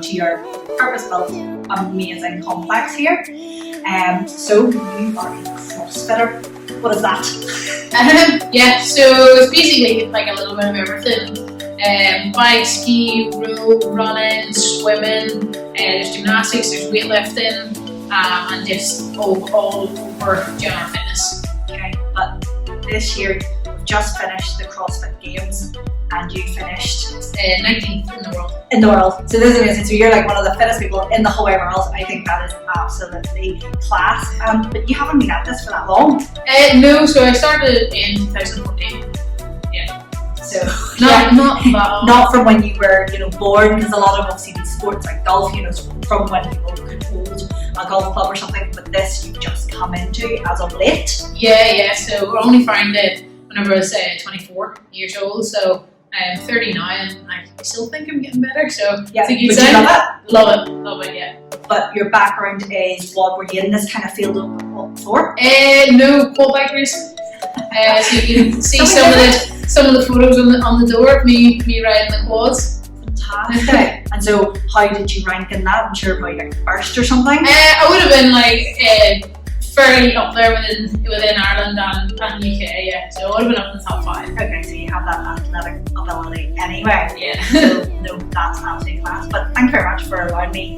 to your purpose-built, amazing complex here. So you are a CrossFitter. What is that? Yeah, so it's basically like a little bit of everything. Bike, ski, row, running, swimming, there's gymnastics, there's weightlifting, and just all over general fitness. Okay, but this year we've just finished the CrossFit Games and you finished 19th in the world. In the world. So this is amazing. So you're like one of the fittest people in the whole wide world. I think that is absolutely class. But you haven't been at this for that long. No, so I started in 2014. Yeah. So not that long. Not from when you were, born, because a lot of obviously these sports like golf, from when people could hold a golf club or something. But this you've just come into as of late. Yeah. So I only found it whenever I was 24 years old. So I'm 30 now, and I still think I'm getting better. So yeah, it's a good would sign. you love it? Love it. Yeah. But your background is what? Were you in this kind of field before? No, quad bike racing. So you can see some of the photos on the door of me riding the quads. Fantastic. And so, how did you rank in that? I'm sure probably like first or something. I would have been like fairly up there within Ireland and UK. Yeah, so I would have been up in the top 5. Okay, so you have that athletic ability anyway. Yeah. So no, that's absolutely class. But thank you very much for allowing me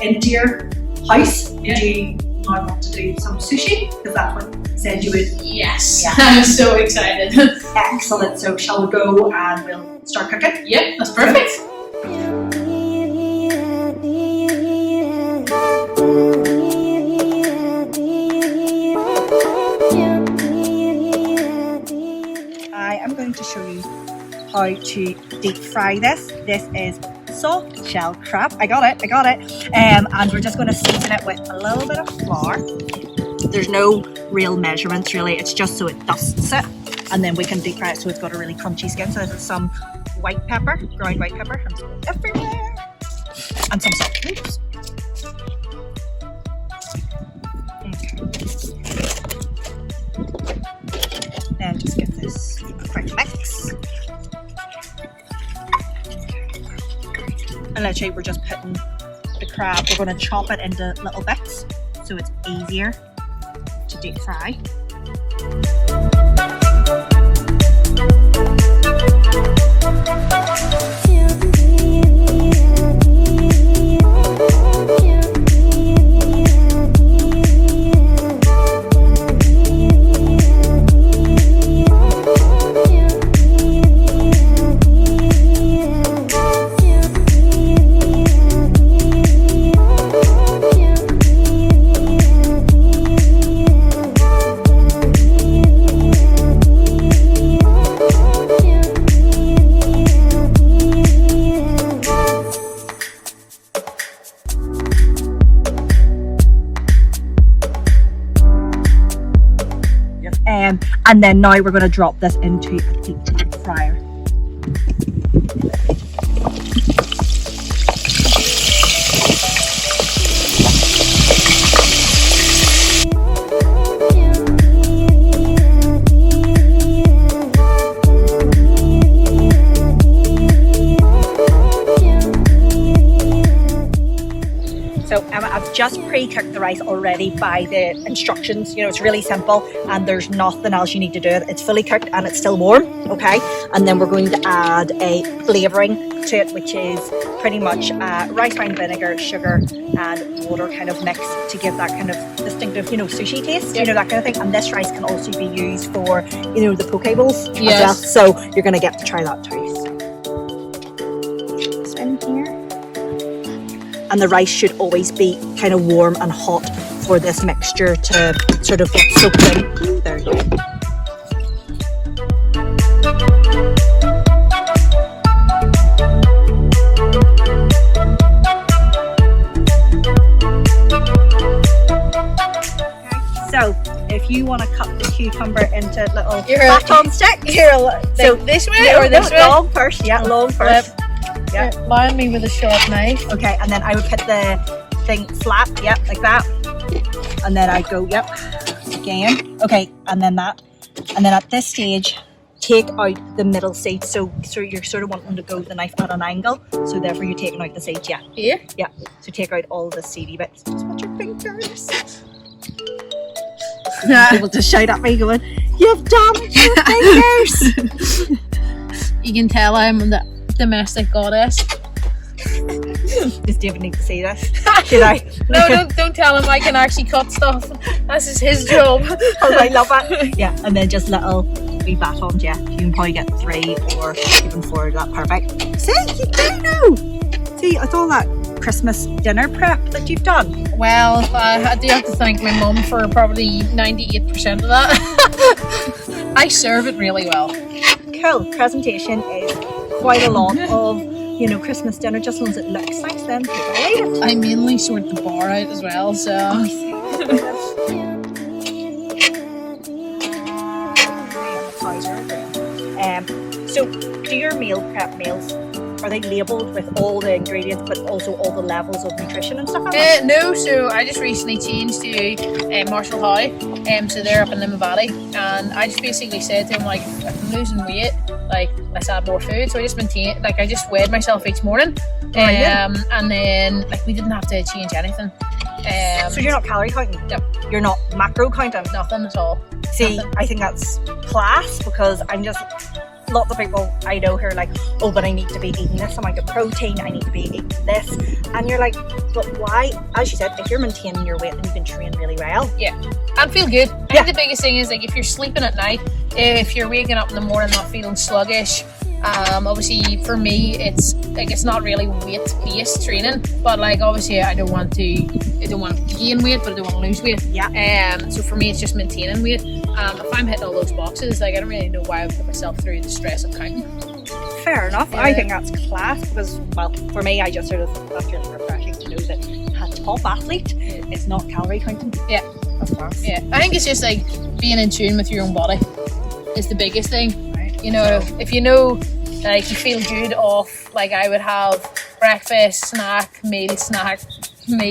into your house. Yeah. Did you now want to do some sushi? Because that's what you said you would. Yes. Yeah. I'm so excited. Excellent. So shall we go and we'll start cooking? Yeah, that's perfect. I am going to show you how to deep fry this. This is soft shell crab. I got it. And we're just going to season it with a little bit of flour. There's no real measurements really, it's just so it dusts it, and then we can deep fry it so it's got a really crunchy skin. So this is some white pepper, ground white pepper, I'm going everywhere, and some salt. Oops. Then just give this a quick mix. And literally we're just putting the crab, we're going to chop it into little bits so it's easier to deep fry. And then now we're going to drop this into a deep fryer. So Emma, I've just pre-cooked the rice already by the instructions. It's really simple and there's nothing else you need to do. It's fully cooked and it's still warm, okay? And then we're going to add a flavouring to it, which is pretty much rice wine vinegar, sugar and water kind of mix to give that kind of distinctive, sushi taste, yep. That kind of thing. And this rice can also be used for, the poke bowls as yes. well. So you're going to get to try that too. It's in here. And the rice should always be kind of warm and hot for this mixture to sort of get soaked in. There you go. So if you want to cut the cucumber into little baton sticks. So this way or this way? Long first, yeah, long first. Yeah. Line me with a sharp knife. Okay, and then I would put the thing flat, yep, like that. And then I'd go, yep, again. Okay, and then that. And then at this stage, take out the middle seeds. So you're sort of wanting to go the knife at an angle. So therefore you're taking out the seeds. Yeah. Here? Yeah. So take out all the seedy bits. Just watch your fingers. People just shout at me going, "You've damaged your fingers." You can tell I'm the domestic goddess. Does David need to see this? Should I? No, don't tell him I can actually cut stuff. This is his job. Oh, I love it. Yeah, and then just little wee batons. Yeah, you can probably get 3 or even 4. That perfect. See, you do know. See, it's all that Christmas dinner prep that you've done. Well, I do have to thank my mum for probably 98% of that. I serve it really well. Cool. Presentation is quite a lot of, you know, Christmas dinner. Just as long as it looks nice, then people will eat it. I mainly sort the bar out as well, so. So do your meal prep meals, are they labelled with all the ingredients but also all the levels of nutrition and stuff? No, so I just recently changed to Marshall Howe, so they're up in Limavady, and I just basically said to him, like, if I'm losing weight, like, let's add more food. So I just maintain, like, I just weighed myself each morning, and then, like, we didn't have to change anything. So you're not calorie counting? No. You're not macro counting? Nothing at all. See, Nothing. I think that's class, because I'm just, lots of people I know who are like, oh, but I need to be eating this amount of protein, I need to be eating this, and you're like, but why? As you said, if you're maintaining your weight, then you can train really well. Yeah, and feel good. I think the biggest thing is, like, if you're sleeping at night, if you're waking up in the morning not feeling sluggish, obviously for me it's like, it's not really weight based training, but like, obviously I don't want to gain weight, but I don't want to lose weight. Yeah. So for me it's just maintaining weight. If I'm hitting all those boxes, like, I don't really know why I put myself through the stress of counting. Fair enough. I think that's class, because, well, for me, I just sort of, that's really refreshing to know that a top athlete is not calorie counting. Yeah. That's class. Yeah, I think it's just like being in tune with your own body is the biggest thing. Right. You know, if you know, like, you feel good off, like, I would have breakfast, meal, snack, and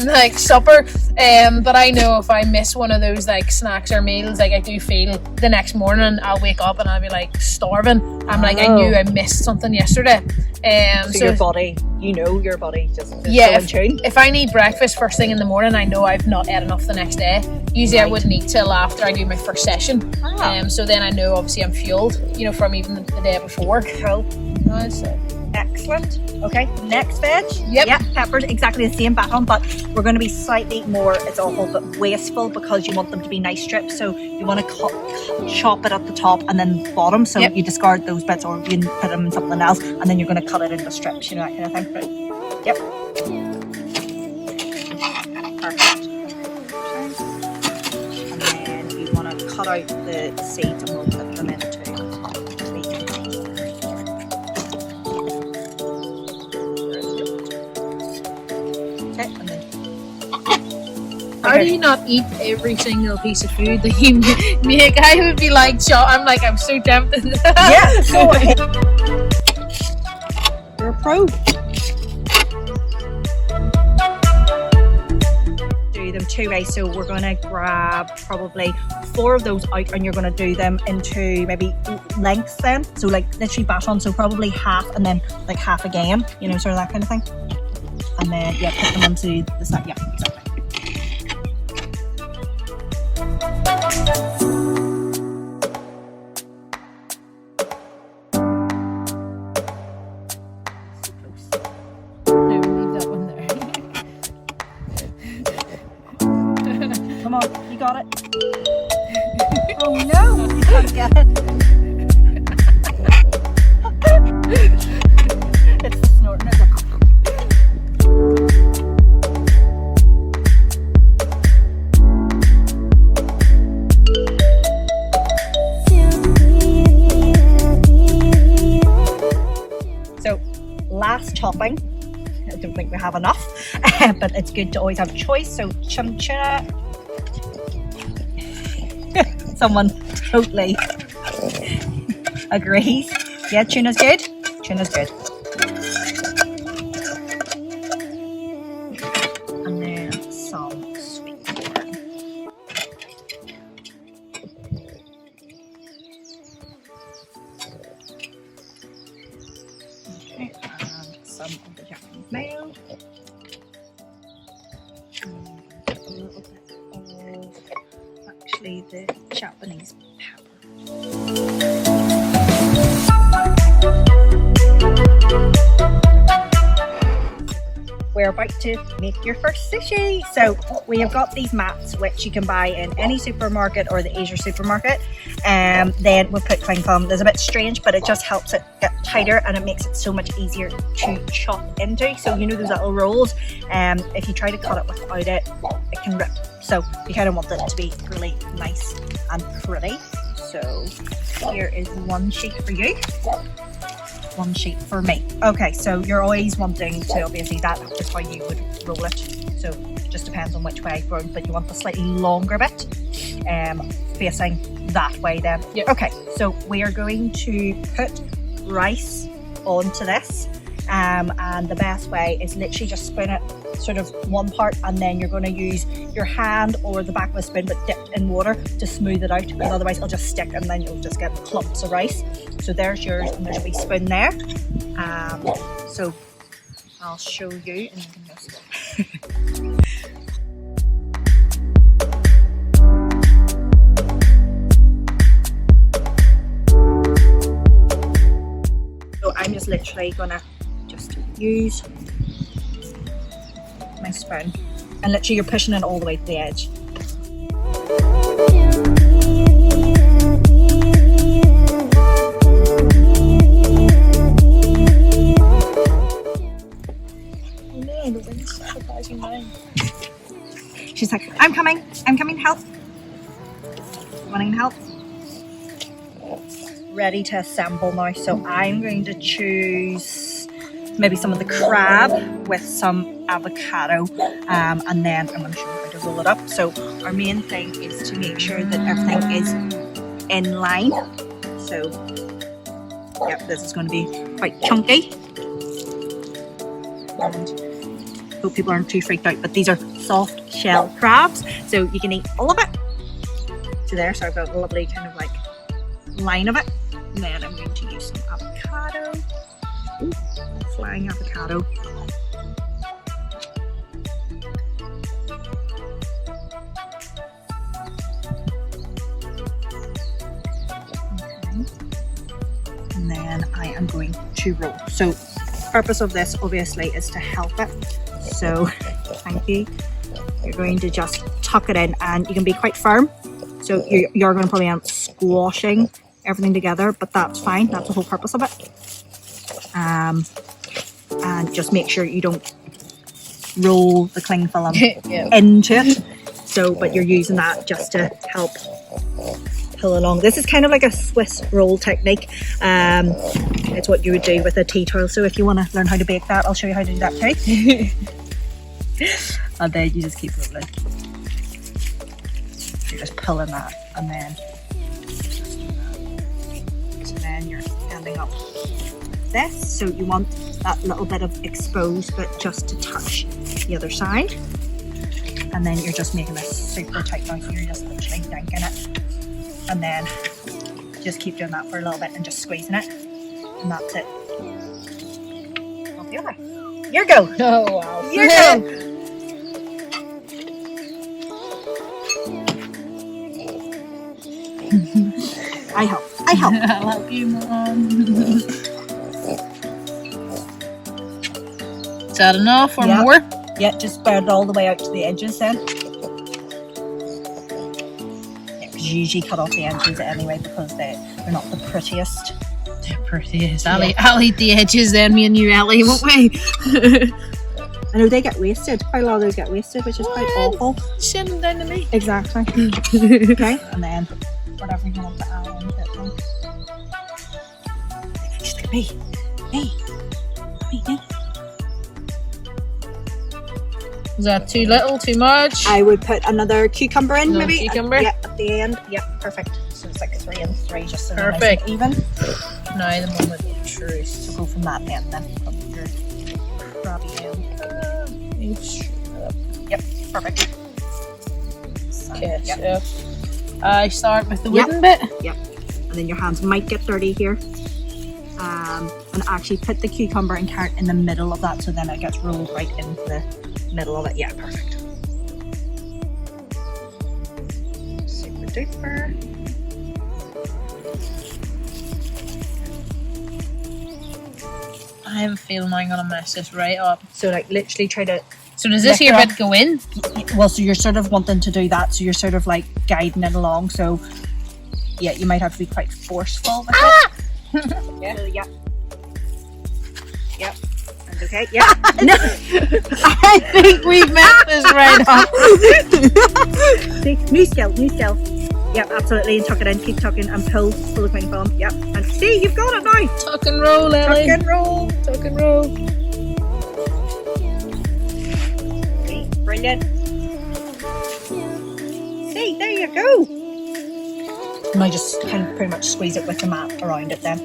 like supper. But I know if I miss one of those, like, snacks or meals, like, I do feel the next morning I'll wake up and I'll be like starving. I'm like, I knew I missed something yesterday. So your body, you know, your body just is yeah, so in tune. if I need breakfast first thing in the morning, I know I've not ate enough the next day. Usually I wouldn't eat till after I do my first session. So then I know, obviously, I'm fueled, you know, from even the day before. Cool. Nice. Excellent. Okay, next veg. Yep. Yeah, peppers, exactly the same baton, but we're going to be slightly more, it's awful, but wasteful, because you want them to be nice strips. So you want to chop it at the top and then bottom. So you discard those bits, or you can put them in something else, and then you're going to cut it into strips, you know, that kind of thing. Yep. Perfect. And then you want to cut out the seeds, and we'll put them into How do you not eat every single piece of food that you make? I would be like, I'm so tempted. Yeah, so you're a pro. Do them 2 ways. So we're going to grab probably 4 of those out, and you're going to do them into maybe lengths then. So like literally baton, so probably half and then like half again, you know, sort of that kind of thing. And then, yeah, put them onto the side. Yeah, exactly. Come on, you got it. Oh no, you can't get it. It's the snorting, isn't it? So, last topping. I don't think we have enough, but it's good to always have a choice. So, tuna. Someone totally agrees. Yeah, tuna's good. Tuna's good. And then some sweet corn. actually the Japanese pepper. We're about to make your first sushi. So we have got these mats which you can buy in any supermarket or the Asia supermarket. Then we'll put cling film. It's a bit strange, but it just helps it get tighter and it makes it so much easier to chop into. So you know those little rolls, if you try to cut it without it, it can rip. So you kind of want it to be really nice and pretty. So here is one sheet for you. One sheet for me. Okay, so you're always wanting to, obviously that is how you would roll it. So it just depends on which way, but you want the slightly longer bit facing that way then. Yep. Okay, so we are going to put rice onto this and the best way is literally just spoon it sort of one part and then you're going to use your hand or the back of a spoon but dipped in water to smooth it out, because otherwise it'll just stick and then you'll just get clumps of rice. So there's yours and there's a wee spoon there. So I'll show you and you can just so I'm just literally gonna just use my spoon and literally you're pushing it all the way to the edge. Oh no, the wind's surprising mine. She's like, I'm coming, help. Wanting help? Ready to assemble now, so I'm going to choose maybe some of the crab with some avocado and then I'm going to show you how to roll it up. So our main thing is to make sure that everything is in line. So yep, this is going to be quite chunky and hope people aren't too freaked out, but these are soft shell crabs, so you can eat all of it. So there, so I've got a lovely kind of like line of it, and then I'm going to use some avocado. Ooh, flying avocado. Okay. And then I am going to roll. So the purpose of this obviously is to help it. So thank you. You're going to just tuck it in and you can be quite firm. So you're going to probably end up squashing everything together, but that's fine. That's the whole purpose of it. And just make sure you don't roll the cling film yep. into it. So, but you're using that just to help pull along. This is kind of like a Swiss roll technique. It's what you would do with a tea towel. So if you want to learn how to bake that, I'll show you how to do that too. And then you just keep rolling. You're just pulling that and then just do that. So then you're ending up with this. So you want that little bit of exposed bit just to touch the other side. And then you're just making this super tight now. So you're just literally dinking it. And then just keep doing that for a little bit and just squeezing it. And that's it. Off the other. Your go. Oh wow. Your go. I help. I'll help you, Mom. Is that enough or more? Yeah, just spread it all the way out to the edges then. Yeah, because you usually cut off the edges anyway because they're not the prettiest. They're prettiest. I'll eat the edges then, me and you, Ellie, won't we? I know they get wasted. Quite a lot of those get wasted, which is quite awful. Send them down to me. Exactly. Okay, and then whatever you want to add on to it. She's like, me. Is that too little, too much? I would put another cucumber in, maybe. Cucumber? Yeah, at the end. Yeah, perfect. So it's like 3 and 3, just so perfect. Nice and even. Now the moment of truth. So go from that end then. From your crabby end. Yep, perfect. Okay, yep. So I start with the wooden bit. Yep. And then your hands might get dirty here. And actually put the cucumber and carrot in the middle of that so then it gets rolled right into the middle of it. Yeah, perfect. Super duper. I have a feeling I'm gonna mess this right up. So like literally try to, So does this Lick here it bit go in? well, so you're sort of wanting to do that, so you're sort of like guiding it along, so yeah, you might have to be quite forceful with it. Yeah. So, yeah. Yep. And okay, yeah. No. I think we've messed this right up. See, new skill. Yep, absolutely, and tuck it in, keep tucking and pull the cling film. Yep, and see, you've got it now. Tuck and roll, Ellie. Tuck and roll. Tuck and roll. See, brilliant. See, there you go. Now just kind of pretty much squeeze it with the mat around it then.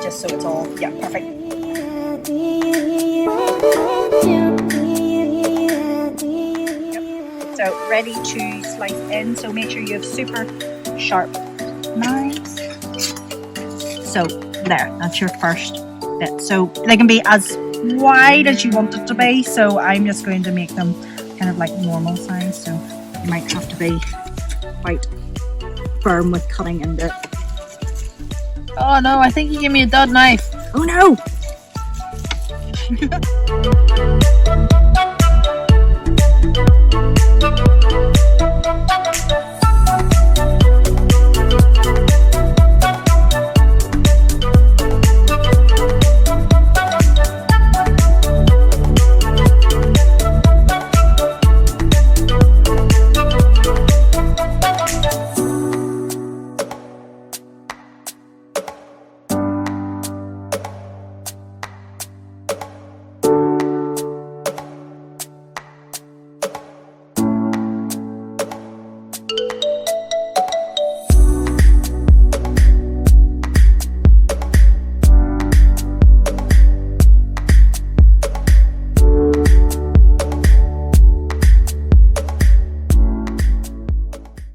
Just so it's all, yeah, perfect. Yep. So ready to slice in, so make sure you have super sharp knives. So there, that's your first bit. So they can be as wide as you want it to be, so I'm just going to make them kind of like normal size, so you might have to be quite firm with cutting into it. Oh no, I think you gave me a dud knife. Oh no!